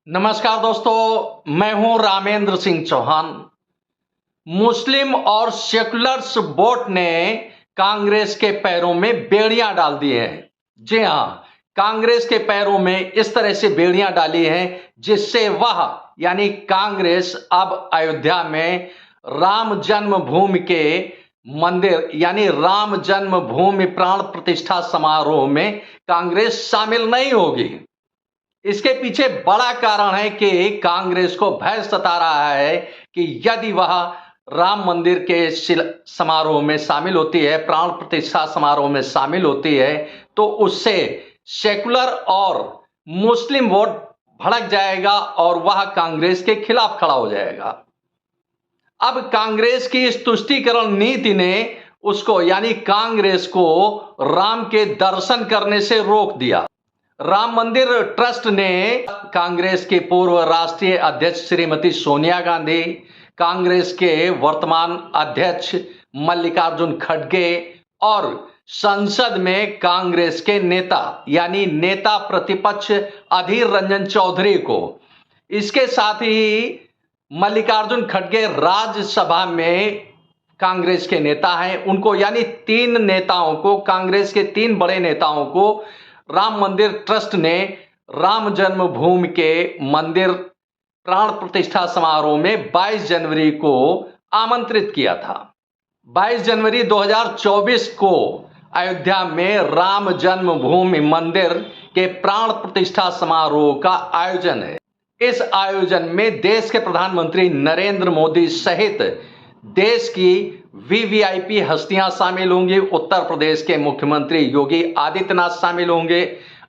नमस्कार दोस्तों, मैं हूं रामेंद्र सिंह चौहान। मुस्लिम और सेकुलर्स वोट ने कांग्रेस के पैरों में बेड़ियां डाल दी हैं। जी हां, कांग्रेस के पैरों में इस तरह से बेड़ियां डाली हैं जिससे वह यानी कांग्रेस अब अयोध्या में राम जन्मभूमि के मंदिर यानी राम जन्मभूमि प्राण प्रतिष्ठा समारोह में कांग्रेस शामिल नहीं होगी। इसके पीछे बड़ा कारण है कि कांग्रेस को भय सता रहा है कि यदि वह राम मंदिर के समारोह में शामिल होती है, प्राण प्रतिष्ठा समारोह में शामिल होती है, तो उससे सेकुलर और मुस्लिम वोट भड़क जाएगा और वह कांग्रेस के खिलाफ खड़ा हो जाएगा। अब कांग्रेस की इस तुष्टीकरण नीति ने उसको यानी कांग्रेस को राम के दर्शन करने से रोक दिया। राम मंदिर ट्रस्ट ने कांग्रेस के पूर्व राष्ट्रीय अध्यक्ष श्रीमती सोनिया गांधी, कांग्रेस के वर्तमान अध्यक्ष मल्लिकार्जुन खड़गे और संसद में कांग्रेस के नेता यानी नेता प्रतिपक्ष अधीर रंजन चौधरी को, इसके साथ ही मल्लिकार्जुन खड़गे राज्यसभा में कांग्रेस के नेता हैं, उनको यानी तीन नेताओं को, कांग्रेस के तीन बड़े नेताओं को राम मंदिर ट्रस्ट ने राम जन्मभूमि के मंदिर प्राण प्रतिष्ठा समारोह में 22 जनवरी को आमंत्रित किया था। 22 जनवरी 2024 को अयोध्या में राम जन्मभूमि मंदिर के प्राण प्रतिष्ठा समारोह का आयोजन है। इस आयोजन में देश के प्रधानमंत्री नरेंद्र मोदी सहित देश की वीवीआईपी हस्तियां शामिल होंगी। उत्तर प्रदेश के मुख्यमंत्री योगी आदित्यनाथ शामिल होंगे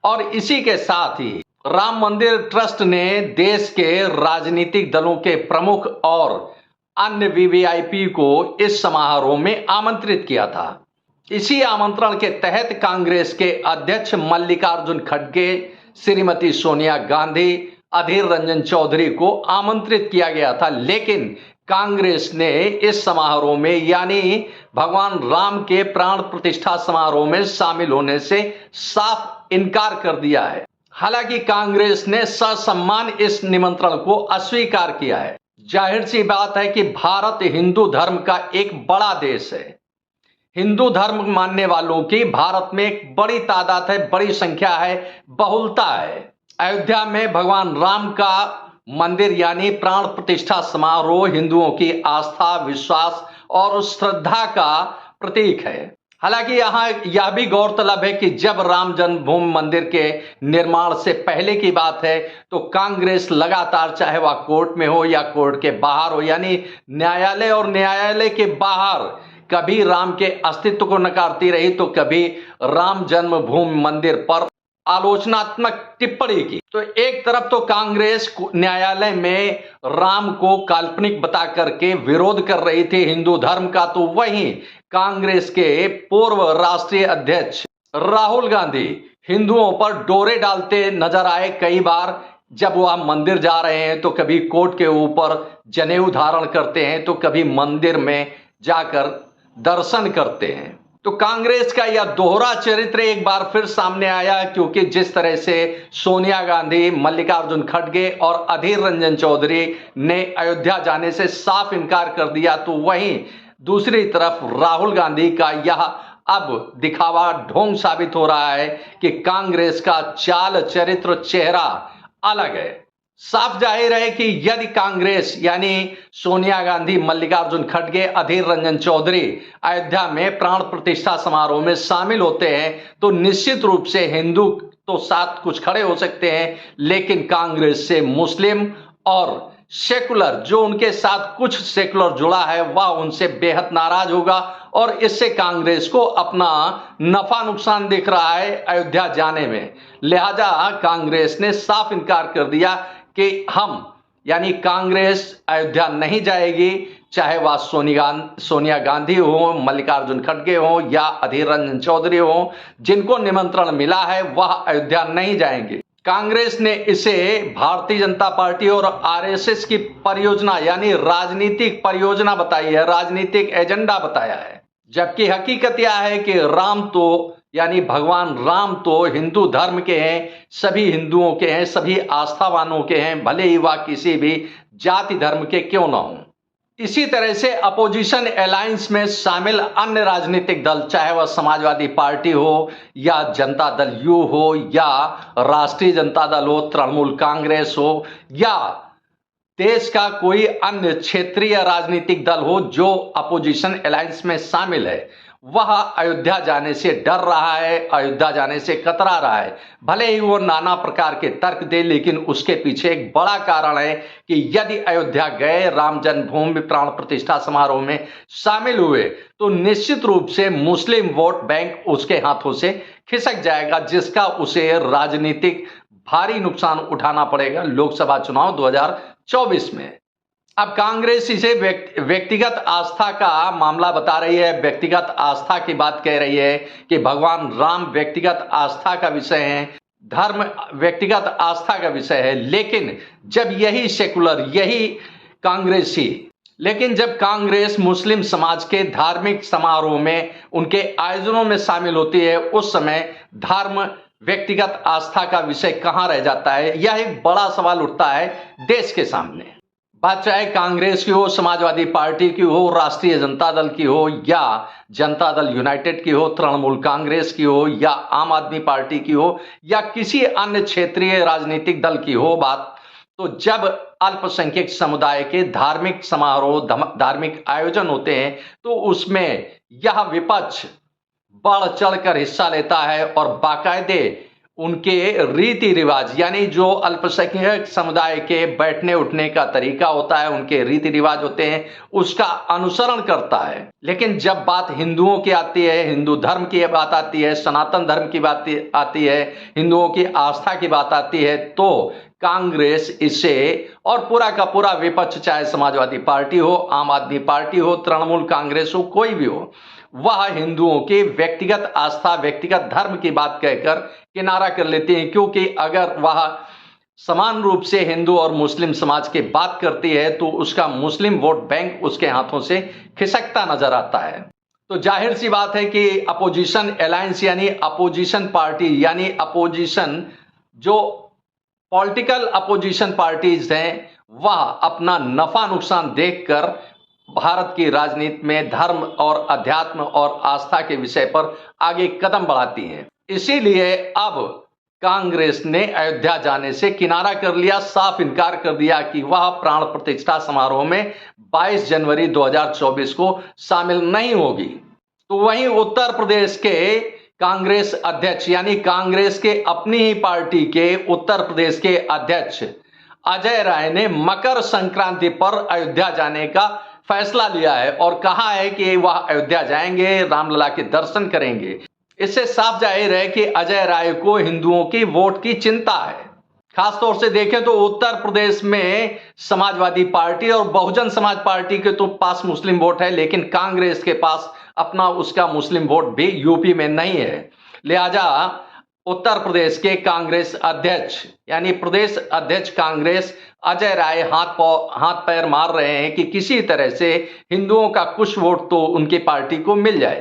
और इसी के साथ ही राम मंदिर ट्रस्ट ने देश के राजनीतिक दलों के प्रमुख और अन्य वीवीआईपी को इस समारोह में आमंत्रित किया था। इसी आमंत्रण के तहत कांग्रेस के अध्यक्ष मल्लिकार्जुन खड़गे, श्रीमती सोनिया गांधी, अधीर रंजन चौधरी को आमंत्रित किया गया था, लेकिन कांग्रेस ने इस समारोह में यानी भगवान राम के प्राण प्रतिष्ठा समारोह में शामिल होने से साफ इनकार कर दिया है। हालांकि कांग्रेस ने ससम्मान इस निमंत्रण को अस्वीकार किया है। जाहिर सी बात है कि भारत हिंदू धर्म का एक बड़ा देश है। हिंदू धर्म मानने वालों की भारत में एक बड़ी तादाद है, बड़ी संख्या है, बहुलता है। अयोध्या में भगवान राम का मंदिर यानी प्राण प्रतिष्ठा समारोह हिंदुओं की आस्था, विश्वास और श्रद्धा का प्रतीक है। हालांकि यहाँ यह भी गौरतलब है कि जब राम जन्मभूमि मंदिर के निर्माण से पहले की बात है तो कांग्रेस लगातार, चाहे वह कोर्ट में हो या कोर्ट के बाहर हो, यानी न्यायालय और न्यायालय के बाहर, कभी राम के अस्तित्व को नकारती रही तो कभी राम जन्मभूमि मंदिर पर आलोचनात्मक टिप्पणी की। तो एक तरफ तो कांग्रेस न्यायालय में राम को काल्पनिक बता करके विरोध कर रही थी हिंदू धर्म का, तो वहीं कांग्रेस के पूर्व राष्ट्रीय अध्यक्ष राहुल गांधी हिंदुओं पर डोरे डालते नजर आए। कई बार जब वह मंदिर जा रहे हैं तो कभी कोर्ट के ऊपर जनेऊ धारण करते हैं तो कभी मंदिर में जाकर दर्शन करते हैं। तो कांग्रेस का यह दोहरा चरित्र एक बार फिर सामने आया, क्योंकि जिस तरह से सोनिया गांधी, मल्लिकार्जुन खड़गे और अधीर रंजन चौधरी ने अयोध्या जाने से साफ इनकार कर दिया, तो वहीं दूसरी तरफ राहुल गांधी का यह अब दिखावा ढोंग साबित हो रहा है कि कांग्रेस का चाल, चरित्र, चेहरा अलग है। साफ जाहिर है कि यदि कांग्रेस यानी सोनिया गांधी, मल्लिकार्जुन खड़गे, अधीर रंजन चौधरी अयोध्या में प्राण प्रतिष्ठा समारोह में शामिल होते हैं तो निश्चित रूप से हिंदू तो साथ कुछ खड़े हो सकते हैं, लेकिन कांग्रेस से मुस्लिम और सेकुलर, जो उनके साथ कुछ सेकुलर जुड़ा है, वह उनसे बेहद नाराज होगा और इससे कांग्रेस को अपना नफा नुकसान दिख रहा है अयोध्या जाने में। लिहाजा कांग्रेस ने साफ इनकार कर दिया कि हम यानी कांग्रेस अयोध्या नहीं जाएगी, चाहे वह सोनिया गांधी हो, मल्लिकार्जुन खड़गे हो या अधीर रंजन चौधरी हो, जिनको निमंत्रण मिला है वह अयोध्या नहीं जाएंगे। कांग्रेस ने इसे भारतीय जनता पार्टी और आरएसएस की परियोजना यानी राजनीतिक परियोजना बताई है, राजनीतिक एजेंडा बताया है, जबकि हकीकत यह है कि राम तो यानी भगवान राम तो हिंदू धर्म के हैं, सभी हिंदुओं के हैं, सभी आस्थावानों के हैं, भले ही वह किसी भी जाति धर्म के क्यों ना हो। इसी तरह से अपोजिशन अलायंस में शामिल अन्य राजनीतिक दल, चाहे वह समाजवादी पार्टी हो या जनता दल यू हो या राष्ट्रीय जनता दल हो, तृणमूल कांग्रेस हो या देश का कोई अन्य क्षेत्रीय राजनीतिक दल हो जो अपोजिशन अलायंस में शामिल है, वह अयोध्या जाने से डर रहा है, अयोध्या जाने से कतरा रहा है। भले ही वो नाना प्रकार के तर्क दे, लेकिन उसके पीछे एक बड़ा कारण है कि यदि अयोध्या गए, राम जन्मभूमि प्राण प्रतिष्ठा समारोह में शामिल हुए, तो निश्चित रूप से मुस्लिम वोट बैंक उसके हाथों से खिसक जाएगा, जिसका उसे राजनीतिक भारी नुकसान उठाना पड़ेगा लोकसभा चुनाव 2024 में। अब कांग्रेस इसे व्यक्तिगत आस्था का मामला बता रही है, व्यक्तिगत आस्था की बात कह रही है कि भगवान राम व्यक्तिगत आस्था का विषय है, धर्म व्यक्तिगत आस्था का विषय है। लेकिन जब यही सेकुलर, यही कांग्रेसी, लेकिन जब कांग्रेस मुस्लिम समाज के धार्मिक समारोह में, उनके आयोजनों में शामिल होती है, उस समय धर्म व्यक्तिगत आस्था का विषय कहां रह जाता है? यह एक बड़ा सवाल उठता है देश के सामने। बात चाहे कांग्रेस की हो, समाजवादी पार्टी की हो, राष्ट्रीय जनता दल की हो या जनता दल यूनाइटेड की हो, तृणमूल कांग्रेस की हो या आम आदमी पार्टी की हो या किसी अन्य क्षेत्रीय राजनीतिक दल की हो बात, तो जब अल्पसंख्यक समुदाय के धार्मिक समारोह, धार्मिक आयोजन होते हैं, तो उसमें यह विपक्ष बढ़ चढ़कर हिस्सा लेता है और बाकायदे उनके रीति रिवाज, यानी जो अल्पसंख्यक समुदाय के बैठने उठने का तरीका होता है, उनके रीति रिवाज होते हैं, उसका अनुसरण करता है। लेकिन जब बात हिंदुओं की आती है, हिंदू धर्म की बात आती है, सनातन धर्म की बात आती है, हिंदुओं की आस्था की बात आती है, तो कांग्रेस इसे और पूरा का पूरा विपक्ष, चाहे समाजवादी पार्टी हो, आम आदमी पार्टी हो, तृणमूल कांग्रेस हो, कोई भी हो, वह हिंदुओं की व्यक्तिगत आस्था, व्यक्तिगत धर्म की बात कहकर किनारा कर लेते हैं। क्योंकि अगर वह समान रूप से हिंदू और मुस्लिम समाज की बात करती है, तो उसका मुस्लिम वोट बैंक उसके हाथों से खिसकता नजर आता है। तो जाहिर सी बात है कि अपोजिशन अलायंस यानी अपोजिशन पार्टी, यानी अपोजिशन, जो पॉलिटिकल अपोजिशन पार्टीज हैं, वह अपना नफा नुकसान देखकर भारत की राजनीति में धर्म और अध्यात्म और आस्था के विषय पर आगे कदम बढ़ाती हैं। इसीलिए अब कांग्रेस ने अयोध्या जाने से किनारा कर लिया, साफ इनकार कर दिया कि वह प्राण प्रतिष्ठा समारोह में 22 जनवरी 2024 को शामिल नहीं होगी। तो वहीं उत्तर प्रदेश के कांग्रेस अध्यक्ष, यानी कांग्रेस के अपनी ही पार्टी के उत्तर प्रदेश के अध्यक्ष अजय राय ने मकर संक्रांति पर अयोध्या जाने का फैसला लिया है और कहा है कि वह अयोध्या जाएंगे, रामलला के दर्शन करेंगे। इससे साफ जाहिर है कि अजय राय को हिंदुओं की वोट की चिंता है। खासतौर से देखें तो उत्तर प्रदेश में समाजवादी पार्टी और बहुजन समाज पार्टी के तो पास मुस्लिम वोट है, लेकिन कांग्रेस के पास अपना उसका मुस्लिम वोट भी यूपी में नहीं है। लिहाजा उत्तर प्रदेश के कांग्रेस अध्यक्ष, यानी प्रदेश अध्यक्ष कांग्रेस अजय राय हाथ पैर मार रहे हैं कि किसी तरह से हिंदुओं का कुछ वोट तो उनकी पार्टी को मिल जाए।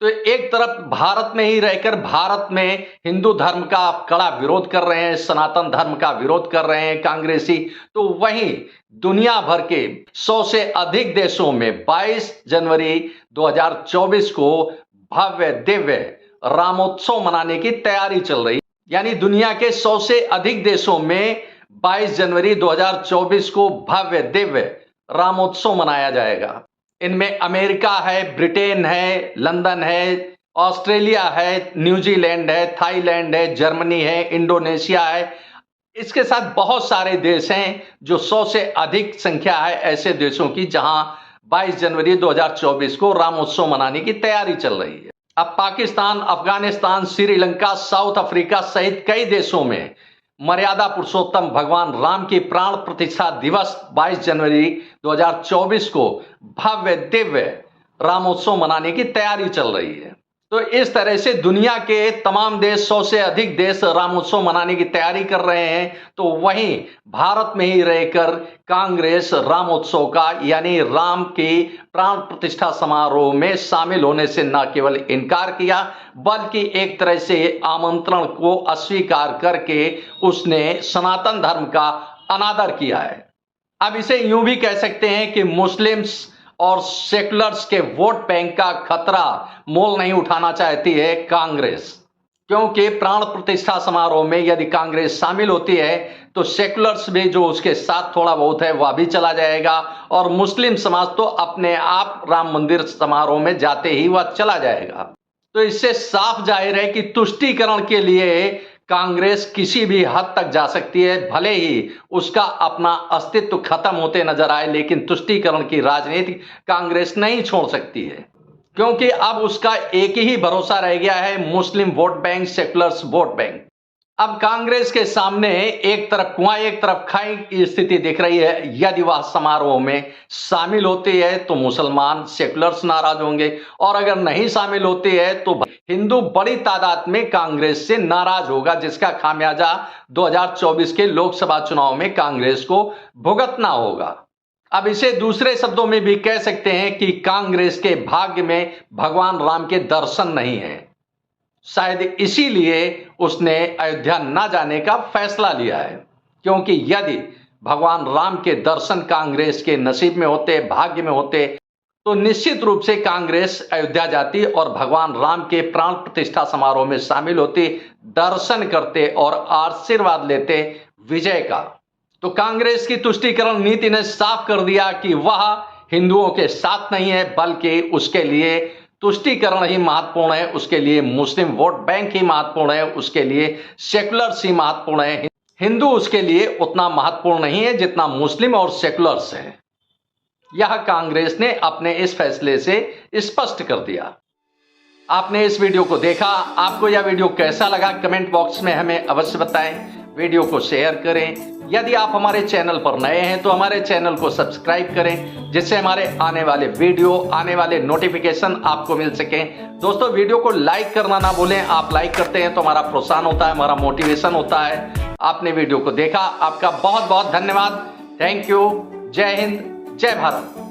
तो एक तरफ भारत में ही रहकर भारत में हिंदू धर्म का कड़ा विरोध कर रहे हैं, सनातन धर्म का विरोध कर रहे हैं कांग्रेसी, तो वहीं दुनिया भर के 100 से अधिक देशों में 22 जनवरी 2024 को भव्य दिव्य रामोत्सव मनाने की तैयारी चल रही। यानी दुनिया के 100 से अधिक देशों में 22 जनवरी 2024 को भव्य दिव्य रामोत्सव मनाया जाएगा। इनमें अमेरिका है, ब्रिटेन है, लंदन है, ऑस्ट्रेलिया है, न्यूजीलैंड है, थाईलैंड है, जर्मनी है, इंडोनेशिया है। इसके साथ बहुत सारे देश हैं, जो 100 से अधिक संख्या है ऐसे देशों की, जहां 22 जनवरी 2024 को रामोत्सव मनाने की तैयारी चल रही है। अब पाकिस्तान, अफगानिस्तान, श्रीलंका, साउथ अफ्रीका सहित कई देशों में मर्यादा पुरुषोत्तम भगवान राम की प्राण प्रतिष्ठा दिवस 22 जनवरी 2024 को भव्य दिव्य रामोत्सव मनाने की तैयारी चल रही है। तो इस तरह से दुनिया के तमाम देश, 100 से अधिक देश रामोत्सव मनाने की तैयारी कर रहे हैं, तो वहीं भारत में ही रहकर कांग्रेस रामोत्सव का यानी राम की प्राण प्रतिष्ठा समारोह में शामिल होने से न केवल इनकार किया, बल्कि एक तरह से आमंत्रण को अस्वीकार करके उसने सनातन धर्म का अनादर किया है। अब इसे यूं भी कह सकते हैं कि मुस्लिम्स और सेकुलर्स के वोट बैंक का खतरा मोल नहीं उठाना चाहती है कांग्रेस, क्योंकि प्राण प्रतिष्ठा समारोह में यदि कांग्रेस शामिल होती है तो सेकुलर्स भी जो उसके साथ थोड़ा बहुत है वह भी चला जाएगा, और मुस्लिम समाज तो अपने आप राम मंदिर समारोह में जाते ही वह चला जाएगा। तो इससे साफ जाहिर है कि तुष्टीकरण के लिए कांग्रेस किसी भी हद तक जा सकती है, भले ही उसका अपना अस्तित्व खत्म होते नजर आए, लेकिन तुष्टीकरण की राजनीति कांग्रेस नहीं छोड़ सकती है, क्योंकि अब उसका एक ही भरोसा रह गया है, Muslim vote bank, seculars vote bank. अब कांग्रेस के सामने एक तरफ कुआं एक तरफ खाई की स्थिति दिख रही है। यदि वह समारोह में शामिल होती है तो मुसलमान सेकुलर्स नाराज होंगे, और अगर नहीं शामिल होती है तो हिंदू बड़ी तादाद में कांग्रेस से नाराज होगा, जिसका खामियाजा 2024 के लोकसभा चुनाव में कांग्रेस को भुगतना होगा। अब इसे दूसरे शब्दों में भी कह सकते हैं कि कांग्रेस के भाग्य में भगवान राम के दर्शन नहीं है। शायद इसीलिए उसने अयोध्या न जाने का फैसला लिया है, क्योंकि यदि भगवान राम के दर्शन कांग्रेस के नसीब में होते, भाग्य में होते, तो निश्चित रूप से कांग्रेस अयोध्या जाती और भगवान राम के प्राण प्रतिष्ठा समारोह में शामिल होती, दर्शन करते और आशीर्वाद लेते विजय का। तो कांग्रेस की तुष्टीकरण नीति ने साफ कर दिया कि वह हिंदुओं के साथ नहीं है, बल्कि उसके लिए तुष्टीकरण ही महत्वपूर्ण है, उसके लिए मुस्लिम वोट बैंक ही महत्वपूर्ण है, उसके लिए सेकुलर्स ही महत्वपूर्ण है। हिंदू उसके लिए उतना महत्वपूर्ण नहीं है जितना मुस्लिम और सेकुलर्स है। यह कांग्रेस ने अपने इस फैसले से स्पष्ट कर दिया। आपने इस वीडियो को देखा, आपको यह वीडियो कैसा लगा कमेंट बॉक्स में हमें अवश्य बताएं। वीडियो को शेयर करें। यदि आप हमारे चैनल पर नए हैं तो हमारे चैनल को सब्सक्राइब करें, जिससे हमारे आने वाले वीडियो, आने वाले नोटिफिकेशन आपको मिल सके। दोस्तों, वीडियो को लाइक करना ना भूलें। आप लाइक करते हैं तो हमारा प्रोत्साहन होता है, हमारा मोटिवेशन होता है। आपने वीडियो को देखा, आपका बहुत बहुत धन्यवाद। Thank you. जय हिंद, जय भारत।